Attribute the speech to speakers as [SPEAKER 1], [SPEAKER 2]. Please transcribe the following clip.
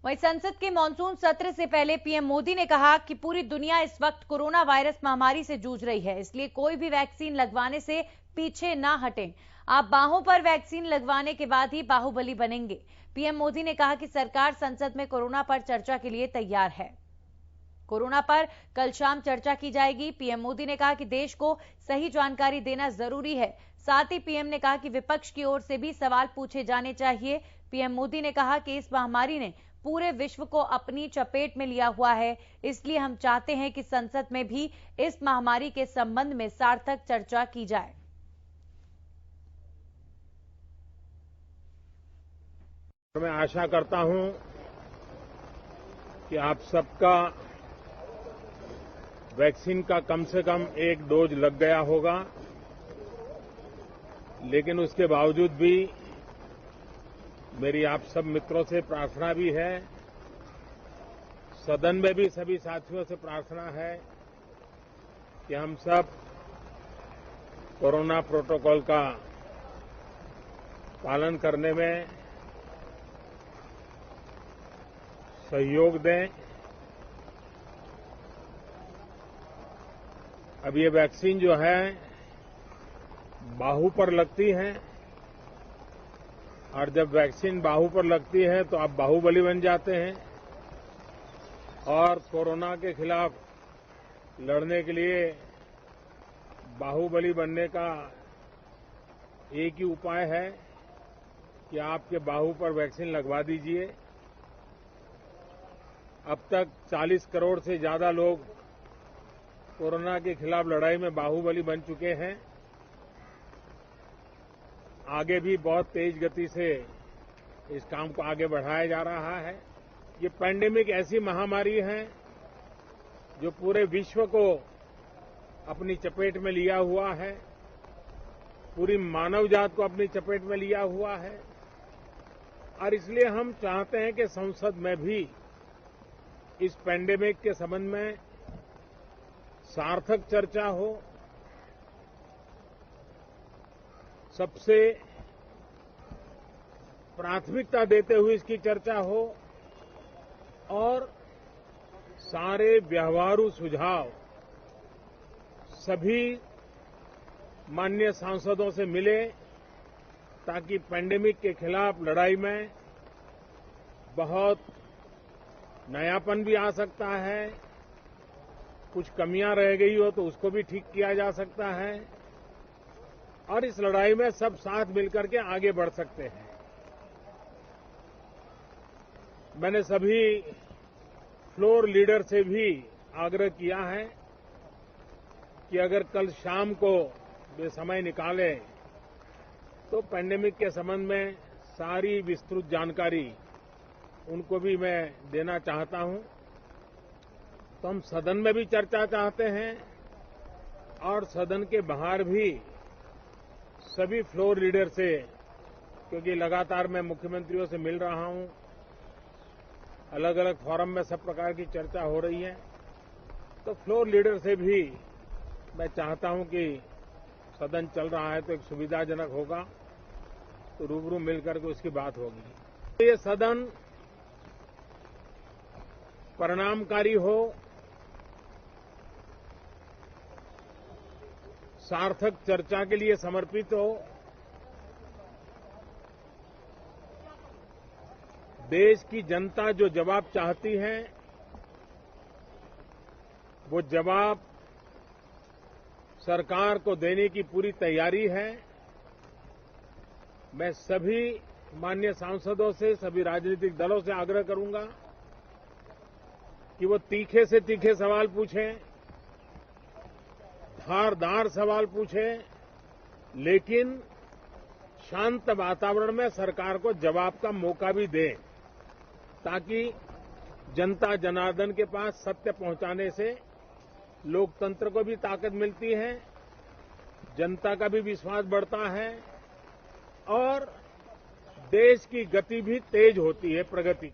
[SPEAKER 1] वहीं संसद के मॉनसून सत्र से पहले पीएम मोदी ने कहा कि पूरी दुनिया इस वक्त कोरोना वायरस महामारी से जूझ रही है, इसलिए कोई भी वैक्सीन लगवाने से पीछे ना हटें। आप बाहों पर वैक्सीन लगवाने के बाद ही बाहुबली बनेंगे। पीएम मोदी ने कहा कि सरकार संसद में कोरोना पर चर्चा के लिए तैयार है। कोरोना पर कल शाम चर्चा की जाएगी। पीएम मोदी ने कहा कि देश को सही जानकारी देना जरूरी है। साथ ही पीएम ने कहा कि विपक्ष की ओर से भी सवाल पूछे जाने चाहिए। पीएम मोदी ने कहा कि इस महामारी ने पूरे विश्व को अपनी चपेट में लिया हुआ है, इसलिए हम चाहते हैं कि संसद में भी इस महामारी के संबंध में सार्थक चर्चा की जाए।
[SPEAKER 2] मैं आशा करता हूं कि आप सबका वैक्सीन का कम से कम एक डोज लग गया होगा, लेकिन उसके बावजूद भी मेरी आप सब मित्रों से प्रार्थना भी है, सदन में भी सभी साथियों से प्रार्थना है कि हम सब कोरोना प्रोटोकॉल का पालन करने में सहयोग दें। अब ये वैक्सीन जो है बाहू पर लगती है, और जब वैक्सीन बाहू पर लगती है तो आप बाहुबली बन जाते हैं, और कोरोना के खिलाफ लड़ने के लिए बाहुबली बनने का एक ही उपाय है कि आपके बाहू पर वैक्सीन लगवा दीजिए। अब तक 40 करोड़ से ज्यादा लोग कोरोना के खिलाफ लड़ाई में बाहुबली बन चुके हैं। आगे भी बहुत तेज गति से इस काम को आगे बढ़ाया जा रहा है। ये पैंडेमिक ऐसी महामारी है जो पूरे विश्व को अपनी चपेट में लिया हुआ है, पूरी मानव जात को अपनी चपेट में लिया हुआ है, और इसलिए हम चाहते हैं कि संसद में भी इस पैंडेमिक के संबंध में सार्थक चर्चा हो। सबसे प्राथमिकता देते हुए इसकी चर्चा हो, और सारे व्यवहारू सुझाव सभी माननीय सांसदों से मिले, ताकि पैंडेमिक के खिलाफ लड़ाई में बहुत नयापन भी आ सकता है, कुछ कमियां रह गई हो तो उसको भी ठीक किया जा सकता है, और इस लड़ाई में सब साथ मिलकर के आगे बढ़ सकते हैं। मैंने सभी फ्लोर लीडर से भी आग्रह किया है कि अगर कल शाम को वे समय निकालें तो पैंडेमिक के संबंध में सारी विस्तृत जानकारी उनको भी मैं देना चाहता हूं। तो हम सदन में भी चर्चा चाहते हैं, और सदन के बाहर भी सभी फ्लोर लीडर से, क्योंकि लगातार मैं मुख्यमंत्रियों से मिल रहा हूं, अलग अलग फोरम में सब प्रकार की चर्चा हो रही है, तो फ्लोर लीडर से भी मैं चाहता हूं कि सदन चल रहा है तो एक सुविधाजनक होगा, तो रूबरू मिलकर के उसकी बात होगी। तो ये सदन परिणामकारी हो, सार्थक चर्चा के लिए समर्पित हो, देश की जनता जो जवाब चाहती है वो जवाब सरकार को देने की पूरी तैयारी है। मैं सभी माननीय सांसदों से, सभी राजनीतिक दलों से आग्रह करूंगा कि वो तीखे से तीखे सवाल पूछें, धारदार सवाल पूछें, लेकिन शांत वातावरण में सरकार को जवाब का मौका भी दें, ताकि जनता जनार्दन के पास सत्य पहुंचाने से लोकतंत्र को भी ताकत मिलती है, जनता का भी विश्वास बढ़ता है, और देश की गति भी तेज होती है, प्रगति।